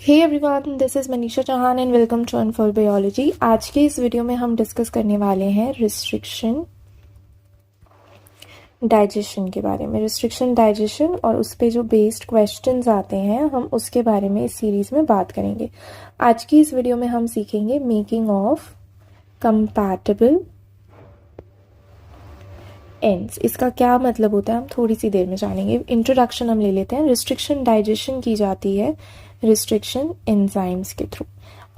Hey everyone, this is Manisha Chauhan and welcome to unfold biology. आज के इस वीडियो में हम डिस्कस करने वाले हैं रिस्ट्रिक्शन डाइजेशन के बारे में। रिस्ट्रिक्शन डाइजेशन और उस पे जो बेस्ड क्वेश्चंस आते हैं, हम उसके बारे में इस सीरीज़ में बात करेंगे। आज की इस वीडियो में हम सीखेंगे मेकिंग ऑफ कंपैटिबल एंड्स। इसका क्या मतलब होता है हम थोड़ी सी देर में जानेंगे। इंट्रोडक्शन हम ले लेते हैं। रिस्ट्रिक्शन डाइजेशन की जाती है रिस्ट्रिक्शन एंजाइम्स के थ्रू,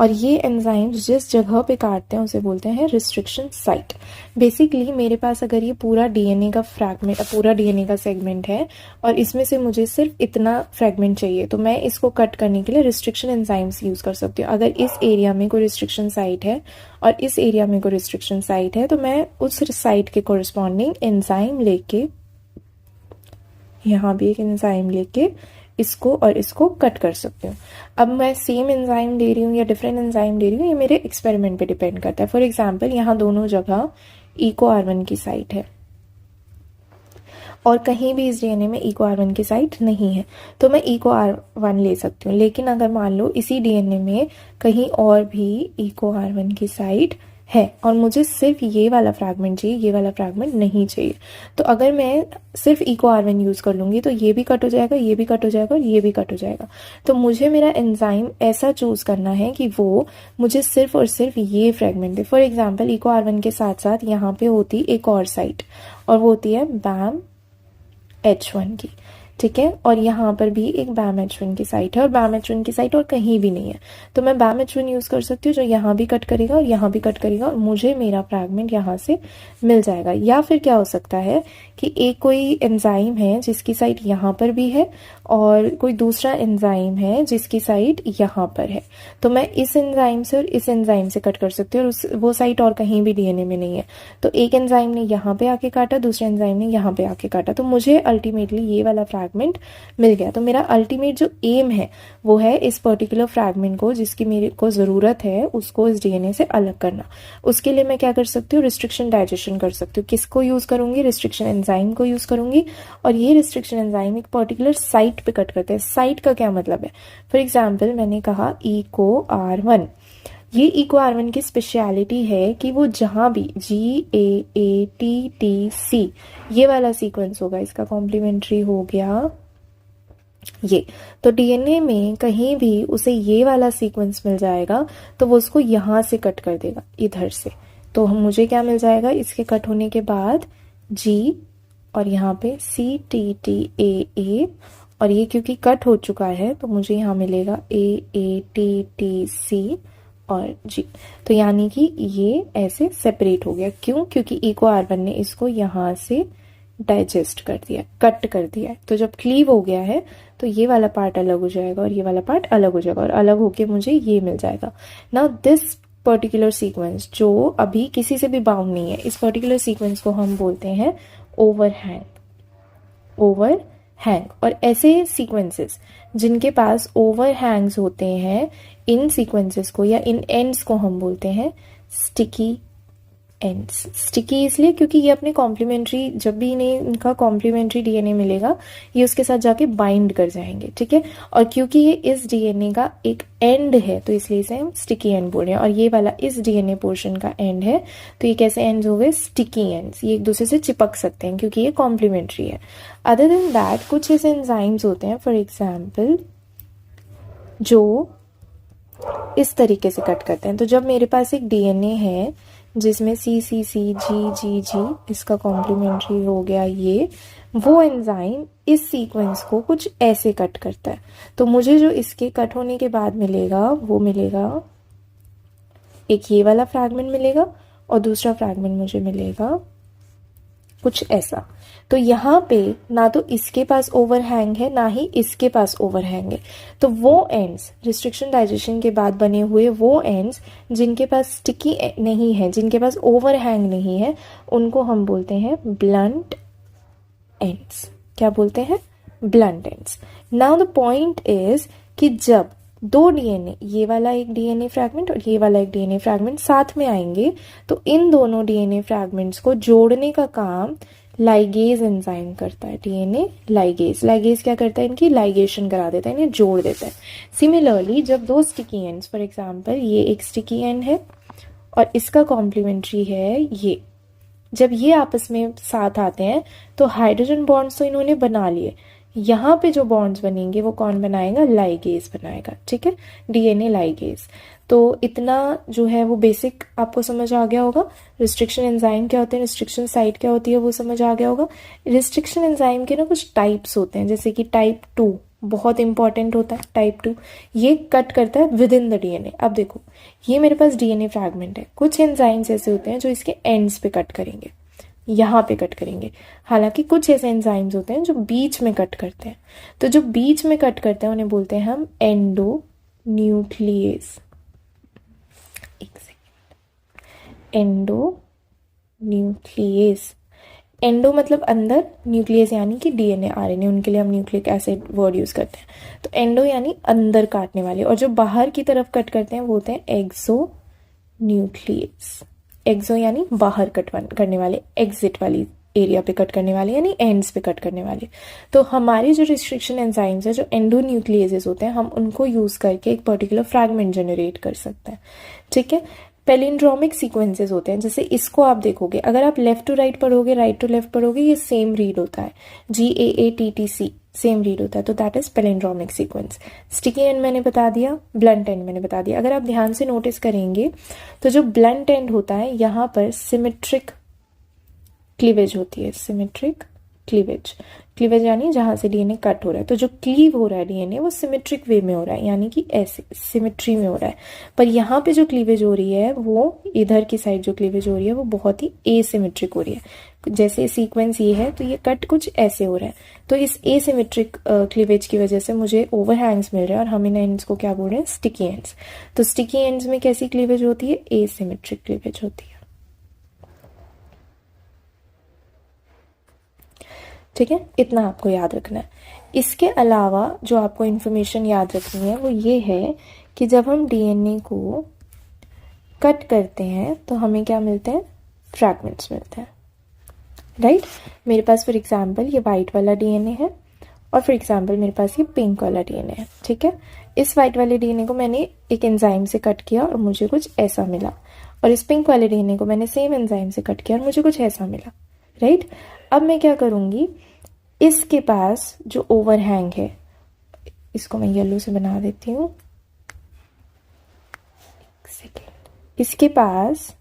और ये एंजाइम्स जिस जगह पे काटते हैं उसे बोलते हैं रिस्ट्रिक्शन साइट। बेसिकली मेरे पास अगर ये पूरा डीएनए का फ्रैगमेंट, पूरा डीएनए का सेगमेंट है और इसमें से मुझे सिर्फ इतना फ्रैगमेंट चाहिए, तो मैं इसको कट करने के लिए रिस्ट्रिक्शन एंजाइम्स यूज़ कर सकती हूँ। अगर इस एरिया में कोई रिस्ट्रिक्शन साइट है और इस एरिया में कोई रिस्ट्रिक्शन साइट है, तो मैं उस साइट के कोरिस्पॉन्डिंग एंजाइम लेके, यहाँ भी एक एंजाइम लेके इसको और इसको कट कर सकती हूँ। अब मैं सेम एंजाइम ले रही हूँ या डिफरेंट एंजाइम ले रही हूँ, ये मेरे एक्सपेरिमेंट पे डिपेंड करता है। फॉर एग्जांपल, यहाँ दोनों जगह इको R1 की साइट है और कहीं भी इस डीएनए में इको R1 की साइट नहीं है, तो मैं इको R1 ले सकती हूँ। लेकिन अगर मान लो इसी डीएनए में कहीं और भी इको R1 की साइट है और मुझे सिर्फ ये वाला फ्रैगमेंट चाहिए, ये वाला फ्रैगमेंट नहीं चाहिए, तो अगर मैं सिर्फ इको R1 यूज़ कर लूँगी तो ये भी कट हो जाएगा, ये भी कट हो जाएगा और ये भी कट हो जाएगा। तो मुझे मेरा एंजाइम ऐसा चूज़ करना है कि वो मुझे सिर्फ और सिर्फ ये फ्रैगमेंट दे। फॉर एग्जाम्पल, इको R1 के साथ साथ यहाँ पे होती एक और साइट, और वो होती है BAM H1 की, ठीक है। और यहाँ पर भी एक BAM H1 की साइट है और BAM H1 की साइट और कहीं भी नहीं है, तो मैं BAM H1 यूज़ कर सकती हूँ जो यहाँ भी कट करेगा और यहाँ भी कट करेगा और मुझे मेरा फ्रैगमेंट यहाँ से मिल जाएगा। या फिर क्या हो सकता है कि एक कोई एंजाइम है जिसकी साइट यहाँ पर भी है और कोई दूसरा एंजाइम है जिसकी साइट यहाँ पर है, तो मैं इस एंजाइम से और इस एंजाइम से कट कर सकती हूँ और वो साइट और कहीं भी डीएनए में नहीं है। तो एक एंजाइम ने यहाँ पे आके काटा, दूसरे एंजाइम ने यहाँ पे आके काटा, तो मुझे अल्टीमेटली ये वाला फ्रैगमेंट मिल गया। तो मेरा अल्टीमेट जो एम है वो है इस पर्टिकुलर फ्रैगमेंट को, जिसकी मेरे को ज़रूरत है, उसको इस डीएनए से अलग करना। उसके लिए मैं क्या कर सकती हूँ, रिस्ट्रिक्शन डाइजेशन कर सकती हूँ। किसको यूज़ करूँगी, रिस्ट्रिक्शन एंजाइम को यूज़ करूँगी, और ये रिस्ट्रिक्शन एंजाइम एक पर्टिकुलर साइट पे कट करते हैं। साइट का क्या मतलब है, फॉर एग्जाम्पल मैंने कहा इको R1, ये इको R1 की स्पेशलिटी है कि वो जहाँ भी GAATTC ये वाला सीक्वेंस होगा, इसका कॉम्प्लीमेंट्री हो गया ये, तो डीएनए में कहीं भी उसे ये वाला सीक्वेंस मिल जाएगा तो वो उसको यहाँ से कट कर देगा, इधर से। तो हम मुझे क्या मिल जाएगा इसके कट होने के बाद, G और यहाँ पे CTTAA, और ये क्योंकि कट हो चुका है तो मुझे यहाँ मिलेगा AATTC और G। तो यानी कि ये ऐसे सेपरेट हो गया। क्यों? क्योंकि इको R1 ने इसको यहाँ से डाइजेस्ट कर दिया, कट कर दिया है। तो जब क्लीव हो गया है तो ये वाला पार्ट अलग हो जाएगा और ये वाला पार्ट अलग हो जाएगा, और अलग होके मुझे ये मिल जाएगा। नाउ दिस पर्टिकुलर सीक्वेंस जो अभी किसी से भी बाउंड नहीं है, इस पर्टिकुलर सीक्वेंस को हम बोलते हैं ओवरहैंग। ओवरहैंग, और ऐसे सीक्वेंसेस जिनके पास ओवरहैंग्स होते हैं, इन सीक्वेंसेस को या इन एंड्स को हम बोलते हैं स्टिकी एंड्स। स्टिकी इसलिए क्योंकि ये अपने कॉम्प्लीमेंट्री, जब भी इन्हें इनका कॉम्प्लीमेंट्री डीएनए मिलेगा ये उसके साथ जाके बाइंड कर जाएंगे, ठीक है। और क्योंकि ये इस डीएनए का एक एंड है तो इसलिए इसे हम स्टिकी एंड बोल रहे हैं, और ये वाला इस डीएनए पोर्शन का एंड है, तो ये कैसे एंड्स हो गए, स्टिकी एंड्स। ये एक दूसरे से चिपक सकते हैं क्योंकि ये कॉम्प्लीमेंट्री है। अदर देन दैट कुछ ऐसे एंजाइम्स होते हैं, फॉर एग्जाम्पल, जो इस तरीके से कट करते हैं। तो जब मेरे पास एक डीएनए है जिसमें CCCGGG इसका कॉम्प्लीमेंट्री हो गया, ये वो एंजाइम इस सीक्वेंस को कुछ ऐसे कट करता है, तो मुझे जो इसके कट होने के बाद मिलेगा वो मिलेगा एक ये वाला फ्रैगमेंट मिलेगा और दूसरा फ्रैगमेंट मुझे मिलेगा कुछ ऐसा। तो यहाँ पे ना तो इसके पास ओवरहैंग है ना ही इसके पास ओवरहैंग है, तो वो एंड्स रिस्ट्रिक्शन डाइजेशन के बाद बने हुए वो एंड्स जिनके पास स्टिकी नहीं है, जिनके पास ओवरहैंग नहीं है, उनको हम बोलते हैं ब्लंट एंड्स। क्या बोलते हैं, blunt ends. Now the point is कि जब दो डीएनए, ये वाला एक डीएनए फ्रैगमेंट और ये वाला एक डीएनए फ्रैगमेंट साथ में आएंगे, तो इन दोनों डीएनए फ्रैगमेंट्स को जोड़ने का काम लाइगेज एंजाइम करता है, डीएनए लाइगेज। लाइगेज क्या करता है, इनकी लाइगेशन करा देता है, इन्हें जोड़ देता है। सिमिलरली जब दो स्टिकी एंड्स, फॉर एग्जांपल ये एक स्टिकी एंड है और इसका कॉम्प्लीमेंट्री है ये, जब ये आपस में साथ आते हैं तो हाइड्रोजन बॉन्ड्स तो इन्होंने बना लिए, यहाँ पे जो बॉन्ड्स बनेंगे वो कौन बनाएगा, लाइगेज बनाएगा। ठीक है, डीएनए लाइगेज। तो इतना जो है वो बेसिक आपको समझ आ गया होगा। रिस्ट्रिक्शन एंजाइम क्या होते हैं, रिस्ट्रिक्शन साइट क्या होती है वो समझ आ गया होगा। रिस्ट्रिक्शन एंजाइम के ना कुछ टाइप्स होते हैं, जैसे कि टाइप 2 बहुत इंपॉर्टेंट होता है। टाइप 2 ये कट करता है विद इन द डीएनए। अब देखो ये मेरे पास डीएनए फ्रैगमेंट है, कुछ एंजाइम्स ऐसे होते हैं जो इसके एंड्स पे कट करेंगे, यहाँ पे कट करेंगे। हालांकि कुछ ऐसे एंजाइम्स होते हैं जो बीच में कट करते हैं, तो जो बीच में कट करते हैं उन्हें बोलते हैं हम एंडो न्यूक्लियस। एक सेकेंड, एंडो न्यूक्लियस। एंडो मतलब अंदर, न्यूक्लियस यानी कि डीएनए आरएनए, उनके लिए हम न्यूक्लिक एसिड वर्ड यूज करते हैं। तो एंडो यानी अंदर काटने वाले, और जो बाहर की तरफ कट करते हैं वो होते हैं एक्सो न्यूक्लियस। एक्सो यानी बाहर करने वाले, एग्जिट वाली एरिया पे कट करने वाले, यानी एंड्स पे कट करने वाले। तो हमारे जो रिस्ट्रिक्शन एंजाइम्स है, जो एंडोन्यूक्लियसेस होते हैं, हम उनको यूज करके एक पर्टिकुलर फ्रैगमेंट जनरेट कर सकते हैं। ठीक है, पैलिंड्रोमिक सीक्वेंसेस होते हैं, जैसे इसको आप देखोगे, अगर आप लेफ्ट टू राइट पढ़ोगे, राइट टू लेफ्ट पढ़ोगे, ये सेम रीड होता है, GAATTC सेम रीड होता है, तो that is palindromic sequence. Sticky and मैंने बता दिया, ब्लंट एंड मैंने बता दिया। अगर आप ध्यान से नोटिस करेंगे तो जो ब्लंट एंड होता है यहाँ पर सिमेट्रिक क्लीवेज होती है, सिमेट्रिक क्लीवेज। क्लीवेज यानी जहां से डीएनए कट हो रहा है, तो जो क्लीव हो रहा है डीएनए वो सिमेट्रिक वे में हो रहा है, यानी कि ऐसे सिमेट्री में हो रहा है। पर यहाँ पे जो क्लीवेज हो रही है, वो इधर की साइड जो क्लीवेज हो रही है वो बहुत ही एसिमेट्रिक हो रही है। जैसे सीक्वेंस ये है तो ये कट कुछ ऐसे हो रहा है, तो इस एसिमेट्रिक क्लीवेज की वजह से मुझे ओवरहैंग्स मिल रहे हैं, और हम इन एंड्स को क्या बोल रहे हैं, स्टिकी एंड्स। तो स्टिकी एंड्स में कैसी क्लीवेज होती है, एसिमेट्रिक क्लीवेज होती है। ठीक है, इतना आपको याद रखना है। इसके अलावा जो आपको इन्फॉर्मेशन याद रखनी है वो ये है कि जब हम डीएनए को कट करते हैं तो हमें क्या मिलते हैं, फ्रैगमेंट्स मिलते हैं। राइट, मेरे पास फॉर एग्जांपल ये वाइट वाला डीएनए है, और फॉर एग्जांपल मेरे पास ये पिंक वाला डीएनए है। ठीक है, इस वाइट वाले डीएनए को मैंने एक एंजाइम से कट किया और मुझे कुछ ऐसा मिला, और इस पिंक वाले डीएनए को मैंने सेम एंजाइम से कट किया और मुझे कुछ ऐसा मिला। राइट, अब मैं क्या करूंगी, इसके पास जो ओवरहैंग है, इसको मैं येलो से बना देती हूँ, एक सेकेंड। इसके पास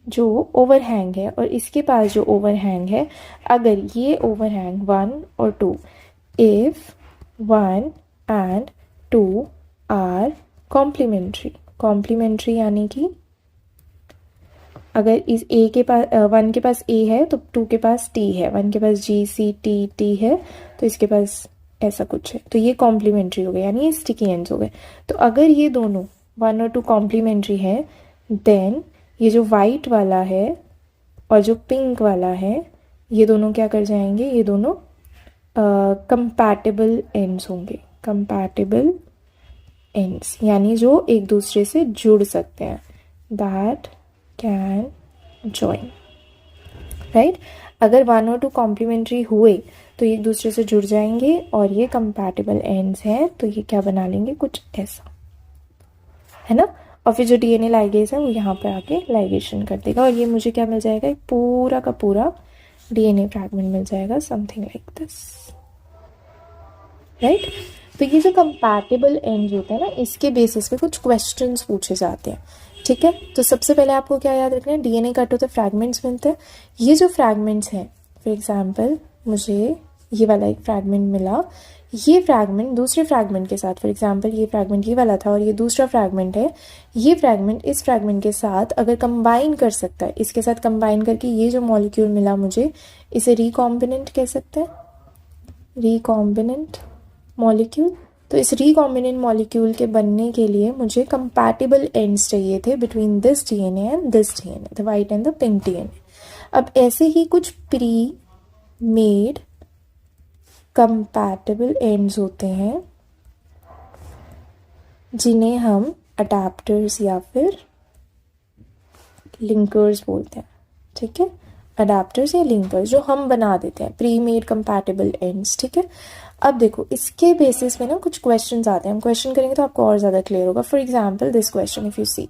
जो ओवरहैंग है और इसके पास जो ओवरहैंग है, अगर ये ओवरहैंग 1 और 2, if 1 and 2 are complementary, complementary यानी कि अगर इस ए के पास 1 के पास ए है तो 2 के पास टी है, 1 के पास GCT है तो इसके पास ऐसा कुछ है, तो ये कॉम्प्लीमेंट्री हो गए, यानी ये स्टिकी एंड्स हो गए। तो अगर ये दोनों 1 और 2 कॉम्प्लीमेंट्री है, देन ये जो वाइट वाला है और जो पिंक वाला है, ये दोनों क्या कर जाएंगे, ये दोनों कंपैटिबल एंड्स होंगे, कंपैटिबल एंड्स यानी जो एक दूसरे से जुड़ सकते हैं, दैट कैन जॉइन। राइट, अगर 1 और 2 कॉम्प्लीमेंट्री हुए तो ये एक दूसरे से जुड़ जाएंगे, और ये कंपैटिबल एंड्स हैं तो ये क्या बना लेंगे, कुछ ऐसा, है ना। और फिर जो डीएनए लाइगेज है वो यहाँ पे आके लाइगेशन कर देगा, और ये मुझे क्या मिल जाएगा, एक पूरा का पूरा डीएनए फ्रैगमेंट मिल जाएगा, समथिंग लाइक दिस। राइट, तो ये जो कंपैटिबल एंड्स होते हैं ना, इसके बेसिस पे कुछ क्वेश्चंस पूछे जाते हैं। ठीक है, तो सबसे पहले आपको क्या याद रखना है, डीएनए कट होते फ्रैगमेंट्स मिलते हैं। ये जो फ्रैगमेंट्स हैं, फॉर एग्जांपल मुझे ये वाला एक फ्रैगमेंट मिला, ये फ्रैगमेंट दूसरे फ्रैगमेंट के साथ, फॉर एग्जांपल ये फ्रैगमेंट ये वाला था और ये दूसरा फ्रैगमेंट है, ये फ्रैगमेंट इस फ्रैगमेंट के साथ अगर कंबाइन कर सकता है, इसके साथ कंबाइन करके ये जो मॉलिक्यूल मिला मुझे, इसे रिकॉम्बिनेंट कह सकते हैं, रिकॉम्बिनेंट मॉलिक्यूल। तो इस रिकॉम्बिनेंट मॉलिक्यूल के बनने के लिए मुझे कंपैटिबल एंड्स चाहिए थे between this DNA and this DNA, the white and the pink DNA. अब ऐसे ही कुछ प्री मेड कंपैटिबल एंड्स होते हैं जिन्हें हम अडैप्टर्स या फिर लिंकर्स बोलते हैं। ठीक है, अडाप्टर्स या लिंकर्स जो हम बना देते हैं, प्री मेड कंपैटिबल एंड्स, ठीक है। अब देखो इसके बेसिस पे ना कुछ क्वेश्चंस आते हैं, हम क्वेश्चन करेंगे तो आपको और ज़्यादा क्लियर होगा। For example this question if you see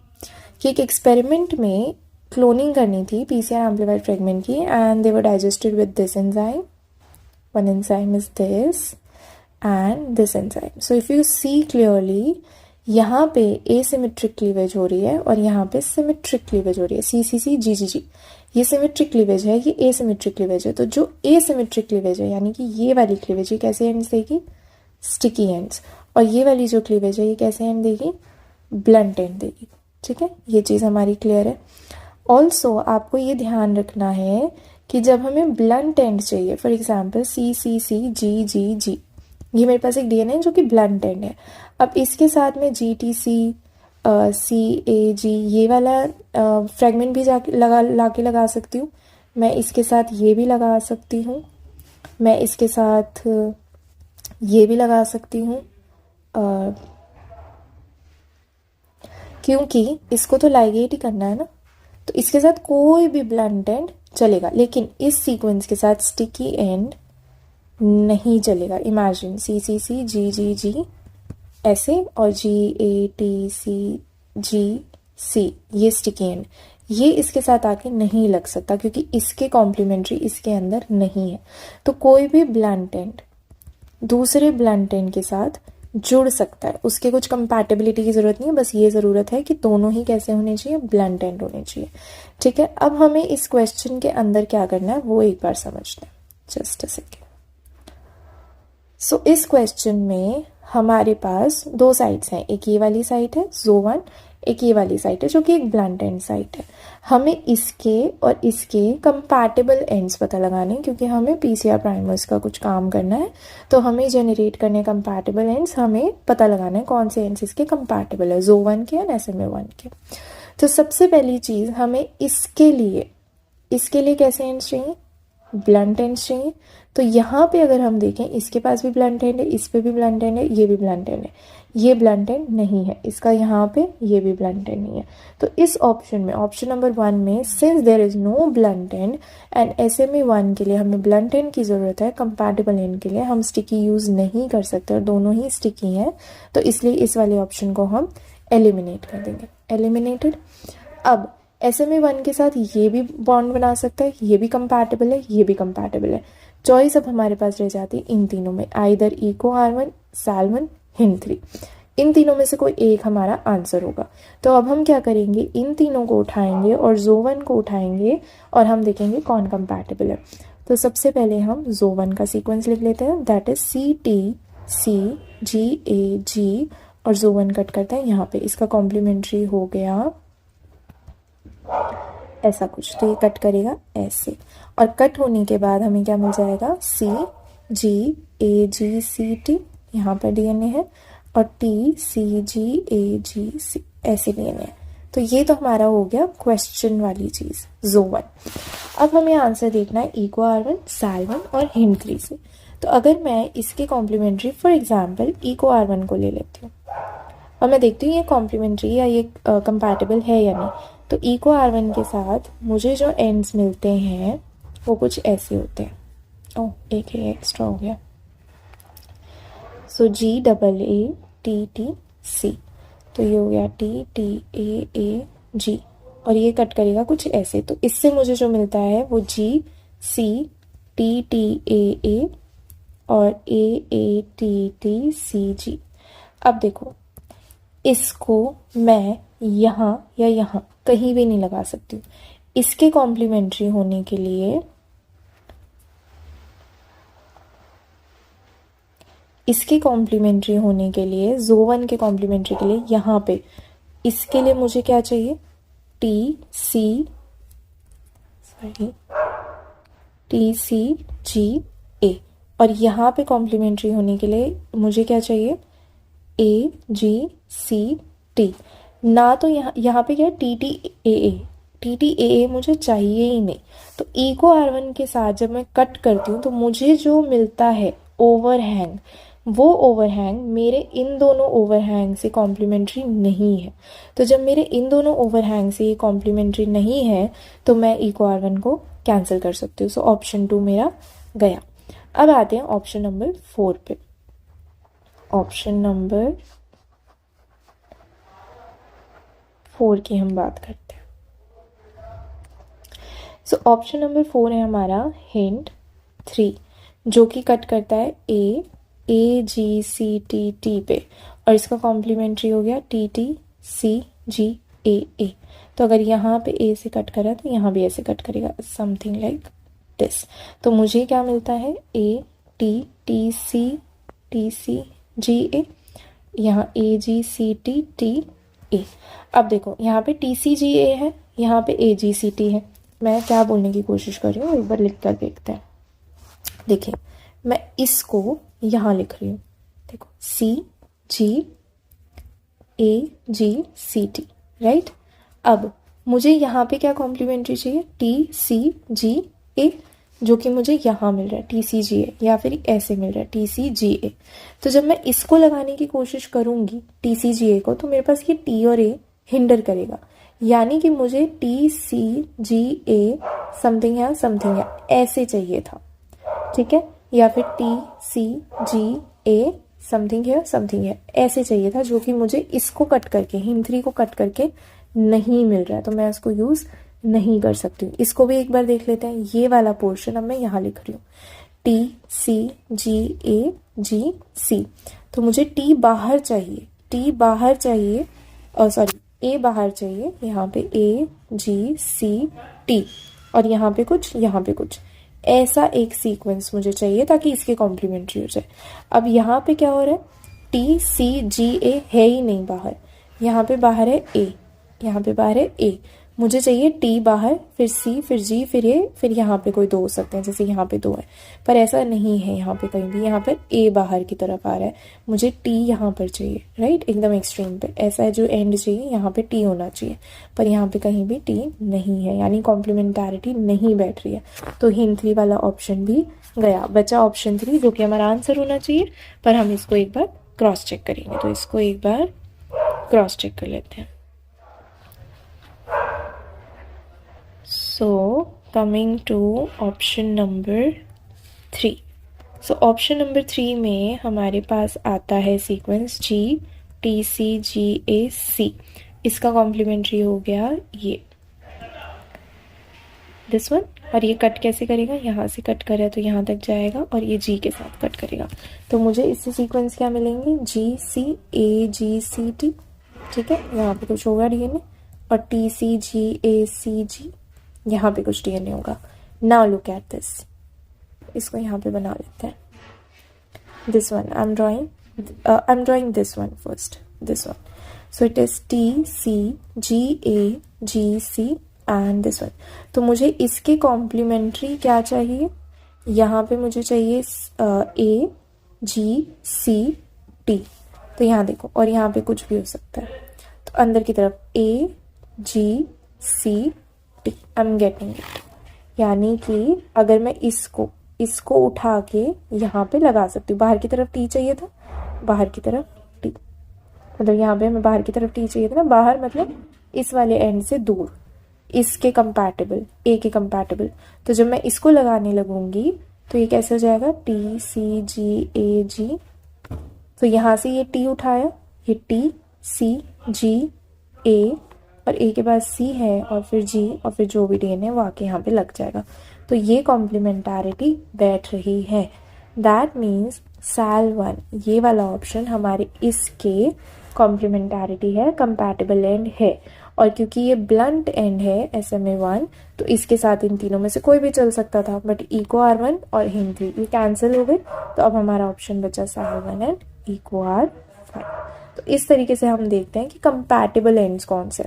कि एक एक्सपेरिमेंट में क्लोनिंग करनी थी पीसीआर एम्प्लीफाइड फ्रेगमेंट की and they were digested with this enzyme, one enzyme is this and this enzyme. So if you see clearly यहाँ पे asymmetric cleavage हो रही है और यहाँ पे सिमेट्रिक क्लीवेज हो रही है, सी सी सी जी जी जी। ये सिमेट्रिक क्लीवेज है, ये एसिमेट्रिक क्लीवेज है। तो जो एसिमेट्रिक क्लीवेज है यानी कि ये वाली क्लीवेज ये कैसे एंड्स देगी, स्टिकी एंड्स, और ये वाली जो क्लीवेज है ये कैसे एंड देगी, ब्लंट एंड देगी, ठीक है। ये चीज़ हमारी क्लियर है। ऑल्सो आपको ये ध्यान रखना है कि जब हमें ब्लंट एंड चाहिए, फॉर एग्जाम्पल सी सी सी जी जी जी, ये मेरे पास एक डीएनए जो कि ब्लंट एंड है। अब इसके साथ में जी टी सी सी ए जी ये वाला फ्रेगमेंट भी जाके लगा सकती हूँ। मैं इसके साथ ये भी लगा सकती हूँ, मैं इसके साथ ये भी लगा सकती हूँ, क्योंकि इसको तो लाइगेट ही करना है ना, तो इसके साथ कोई भी ब्लंट एंड चलेगा, लेकिन इस सीक्वेंस के साथ स्टिकी एंड नहीं चलेगा। इमेजिन सी सी सी जी जी जी ऐसे और जी ए टी सी जी सी, ये स्टिकी एंड, ये इसके साथ आके नहीं लग सकता क्योंकि इसके कॉम्प्लीमेंट्री इसके अंदर नहीं है। तो कोई भी ब्लंट एंड दूसरे ब्लंट एंड के साथ जुड़ सकता है, उसके कुछ कंपैटिबिलिटी की ज़रूरत नहीं है, बस ये ज़रूरत है कि दोनों ही कैसे होने चाहिए, ब्लंट एंड होने चाहिए, ठीक है। अब हमें इस क्वेश्चन के अंदर क्या करना है वो एक बार समझते हैं, जस्ट अ सेकेंड। सो इस क्वेश्चन में हमारे पास दो साइड्स हैं, एक ये वाली साइड है ज़ो1, एक ये वाली साइड है जो कि एक ब्लंट एंड साइड है। हमें इसके और इसके कंपैटिबल एंड्स पता लगाने हैं क्योंकि हमें पीसीआर प्राइमर्स का कुछ काम करना है, तो हमें जनरेट करने कंपैटिबल एंड्स हमें पता लगाना है कौन से एंड्स इसके कंपैटिबल है, ज़ो1 के और SMA1 के। तो सबसे पहली चीज़ हमें इसके लिए कैसे एंड्स चाहिए, ब्लंट एंड्स चाहिए। तो यहाँ पे अगर हम देखें इसके पास भी ब्लंट एंड है, इस पे भी ब्लंट एंड है, ये भी ब्लंट एंड है, ये ब्लंट एंड नहीं है इसका, यहाँ पे ये भी ब्लंट एंड नहीं है। तो इस ऑप्शन में, ऑप्शन नंबर 1 में, since there is no blunt end end SMA1 के लिए हमें ब्लंट एंड की ज़रूरत है, कंपैटिबल एंड के लिए हम स्टिकी यूज़ नहीं कर सकते और दोनों ही स्टिकी हैं, तो इसलिए इस वाले ऑप्शन को हम एलिमिनेट कर देंगे, एलिमिनेटेड। अब SMA1 के साथ ये भी बॉन्ड बना सकता है, ये भी कंपैटिबल है, ये भी कंपैटिबल है। चॉइस अब हमारे पास रह जाती है इन तीनों में, आइदर EcoR1, SAL1, HindIII, इन तीनों में से कोई एक हमारा आंसर होगा। तो अब हम क्या करेंगे, इन तीनों को उठाएंगे और ज़ो1 को उठाएंगे और हम देखेंगे कौन कंपैटिबल है। तो सबसे पहले हम ज़ो1 का सीक्वेंस लिख लेते हैं, दैट इज CTCGAG, और ज़ो1 कट करते हैं यहाँ पे, इसका कॉम्प्लीमेंट्री हो गया ऐसा कुछ, तो ये कट करेगा ऐसे, और कट होने के बाद हमें क्या मिल जाएगा, CGAGCT, यहाँ पर डीएनए है, और TCGAGC ऐसे डीएनए है। तो ये तो हमारा हो गया क्वेश्चन वाली चीज़ ज़ो1। अब हमें आंसर देखना है EcoR1, SAL1 और HindIII से। तो अगर मैं इसके कॉम्प्लीमेंट्री फॉर एग्जाम्पल EcoR1 को ले लेती हूँ और मैं देखती हूँ ये कॉम्प्लीमेंट्री या ये कंपैटिबल है या नहीं, तो EcoR1 के साथ मुझे जो एंड्स मिलते हैं वो कुछ ऐसे होते हैं, ओह एक है एक्स्ट्रा हो गया, सो GAATTC, तो ये हो गया TTAAG, और ये कट करेगा कुछ ऐसे, तो इससे मुझे जो मिलता है वो GCTTAA और AATTCG। अब देखो इसको मैं यहाँ या यहाँ कहीं भी नहीं लगा सकती हूँ, इसके कॉम्प्लीमेंट्री होने के लिए, इसके कॉम्प्लीमेंट्री होने के लिए, ज़ो1 के कॉम्प्लीमेंट्री के लिए यहाँ पे इसके लिए मुझे क्या चाहिए, TCGA, और यहाँ पे कॉम्प्लीमेंट्री होने के लिए मुझे क्या चाहिए, AGCT, ना तो यहाँ पे क्या है TTAA मुझे चाहिए ही नहीं। तो EcoR1 के साथ जब मैं कट करती हूँ तो मुझे जो मिलता है ओवरहैंग, वो ओवरहैंग मेरे इन दोनों ओवरहैंग से कॉम्प्लीमेंट्री नहीं है। तो जब मेरे इन दोनों ओवरहैंग से ये कॉम्प्लीमेंट्री नहीं है तो मैं EcoR1 को कैंसिल कर सकती हूँ। सो ऑप्शन 2 मेरा गया। अब आते हैं ऑप्शन नंबर 4 पे। ऑप्शन नंबर 4 की हम बात करते हैं। सो ऑप्शन नंबर 4 है हमारा हिंट 3, जो कि कट करता है AGCTT पे, और इसका कॉम्प्लीमेंट्री हो गया TTCGAA। तो अगर यहाँ पे ए से कट करा तो यहाँ भी ऐसे कट करेगा, समथिंग लाइक दिस। तो मुझे क्या मिलता है, ATTCTCGA, यहाँ AGCTTA। अब देखो यहाँ पे TCGA है, यहाँ पे AGCT है। मैं क्या बोलने की कोशिश कर रही हूँ, एक बार लिख कर देखते हैं। देखिए मैं इसको यहाँ लिख रही हूँ, देखो CGAGCT, राइट। अब मुझे यहाँ पे क्या कॉम्प्लीमेंट्री चाहिए, TCGA, जो कि मुझे यहाँ मिल रहा है TCGA, या फिर ऐसे मिल रहा है TCGA। तो जब मैं इसको लगाने की कोशिश करूँगी TCGA को, तो मेरे पास ये T और A हिंडर करेगा, यानी कि मुझे TCGA समथिंग या समथिंग या ऐसे चाहिए था, ठीक है, या फिर TCGA समथिंग है समथिंग है ऐसे चाहिए था, जो कि मुझे इसको कट करके, हिंट 3 को कट करके नहीं मिल रहा है, तो मैं इसको यूज़ नहीं कर सकती हूँ। इसको भी एक बार देख लेते हैं। ये वाला पोर्शन अब मैं यहाँ लिख रही हूँ TCGAGC, तो मुझे T बाहर चाहिए, T बाहर चाहिए, सॉरी A बाहर चाहिए, यहाँ पे AGCT, और यहाँ पे कुछ, यहाँ पे कुछ, ऐसा एक सीक्वेंस मुझे चाहिए ताकि इसके कॉम्प्लीमेंट्री हो जाए। अब यहाँ पे क्या हो रहा है, TCGA है ही नहीं बाहर, यहाँ पे बाहर है A, यहाँ पे बाहर है A, मुझे चाहिए T बाहर, फिर C, फिर G, फिर A, फिर यहाँ पे कोई 2 हो सकते हैं, जैसे यहाँ पे 2 है, पर ऐसा नहीं है यहाँ पे कहीं भी। यहाँ पर A बाहर की तरफ आ रहा है, मुझे T यहाँ पर चाहिए, राइट, एकदम एक्सट्रीम पे ऐसा है, जो एंड चाहिए यहाँ पे T होना चाहिए, पर यहाँ पे कहीं भी T नहीं है, यानी कॉम्प्लीमेंटारिटी नहीं बैठ रही है। तो हिंट 3 वाला ऑप्शन भी गया, बचा ऑप्शन 3, जो कि हमारा आंसर होना चाहिए, पर हम इसको एक बार क्रॉस चेक करेंगे। तो इसको एक बार क्रॉस चेक कर लेते हैं। So coming to option number 3. So option number 3 में हमारे पास आता है सीक्वेंस GTCGAC, इसका कॉम्प्लीमेंट्री हो गया ये दिस वन, और ये कट कैसे करेगा, यहाँ से कट करे तो यहाँ तक जाएगा, और ये G के साथ कट करेगा, तो मुझे इससे सीक्वेंस क्या मिलेंगे, GCAGCT, ठीक है, यहाँ पे कुछ होगा DNA, और TCGACG, यहाँ पे कुछ DNA होगा। नाउ लुक एट दिस, इसको यहाँ पे बना लेते हैं। This one I am drawing this one first, this one, so it is TCGAGC and this one. तो मुझे इसके कॉम्प्लीमेंट्री क्या चाहिए, यहाँ पे मुझे चाहिए AGCT, तो यहाँ देखो, और यहाँ पे कुछ भी हो सकता है, तो अंदर की तरफ AGCT, I am getting it, यानी कि अगर मैं इसको उठा के यहाँ पे लगा सकती हूँ, बाहर की तरफ T चाहिए था, बाहर की तरफ T, मतलब यहाँ पे हमें बाहर की तरफ T चाहिए था ना, बाहर मतलब इस वाले एंड से दूर, इसके कंपैटिबल, A के कंपैटिबल। तो जब मैं इसको लगाने लगूंगी तो ये कैसे हो जाएगा, TCGAG, तो यहाँ से ये T उठाया, ये TCGA, और A के बाद C है, और फिर G, और फिर जो भी DNA है वो आके यहाँ पे लग जाएगा। तो ये कॉम्प्लीमेंटारिटी बैठ रही है। दैट मीन्स SAL1, ये वाला ऑप्शन हमारे इसके कॉम्प्लीमेंटारिटी है, कंपैटिबल एंड है, और क्योंकि ये ब्लंट एंड है SMA1, तो इसके साथ इन तीनों में से कोई भी चल सकता था, बट इको R1 और हिंट 3 ये कैंसिल हो गए, तो अब हमारा ऑप्शन बचा SAL1 एंड इको R5। तो इस तरीके से हम देखते हैं कि कंपैटिबल एंड्स कौन से।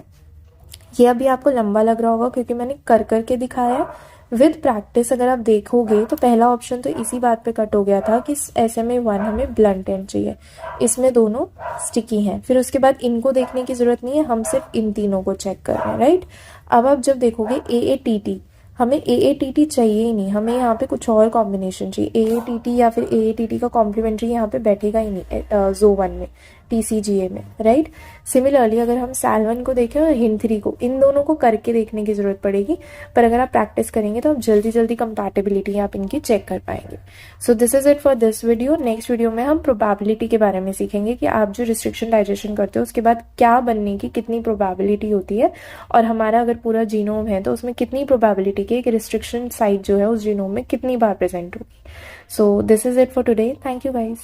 ये अभी आपको लंबा लग रहा होगा क्योंकि मैंने कर करके दिखाया है। विद प्रैक्टिस अगर आप देखोगे तो पहला ऑप्शन तो इसी बात पे कट हो गया था कि SMA1 हमें ब्लंट एंड चाहिए, इसमें दोनों स्टिकी हैं, फिर उसके बाद इनको देखने की जरूरत नहीं है, हम सिर्फ इन तीनों को चेक कर रहे हैं, राइट। अब आप जब देखोगे AATT, हमें AATT चाहिए ही नहीं, हमें यहाँ पे कुछ और कॉम्बिनेशन चाहिए। AATT या फिर AATT का कॉम्प्लीमेंट्री यहाँ पे बैठेगा ही नहीं ZO1 में, TCGA में, राइट। सिमिलरली अगर हम SAL1 को देखें और HIND3 को, इन दोनों को करके देखने की ज़रूरत पड़ेगी, पर अगर आप प्रैक्टिस करेंगे तो आप जल्दी जल्दी कंपैटिबिलिटी आप इनकी चेक कर पाएंगे। So this is it for this video. Next video में हम प्रोबेबिलिटी के बारे में सीखेंगे कि आप जो रिस्ट्रिक्शन डाइजेशन करते हो उसके बाद क्या बनने की कितनी प्रोबेबिलिटी होती है, और हमारा अगर पूरा जीनोम है तो उसमें कितनी प्रोबेबिलिटी की एक रिस्ट्रिक्शन साइट जो है उस जीनोम में कितनी बार प्रेजेंट होगी। So this is it for today. Thank you guys.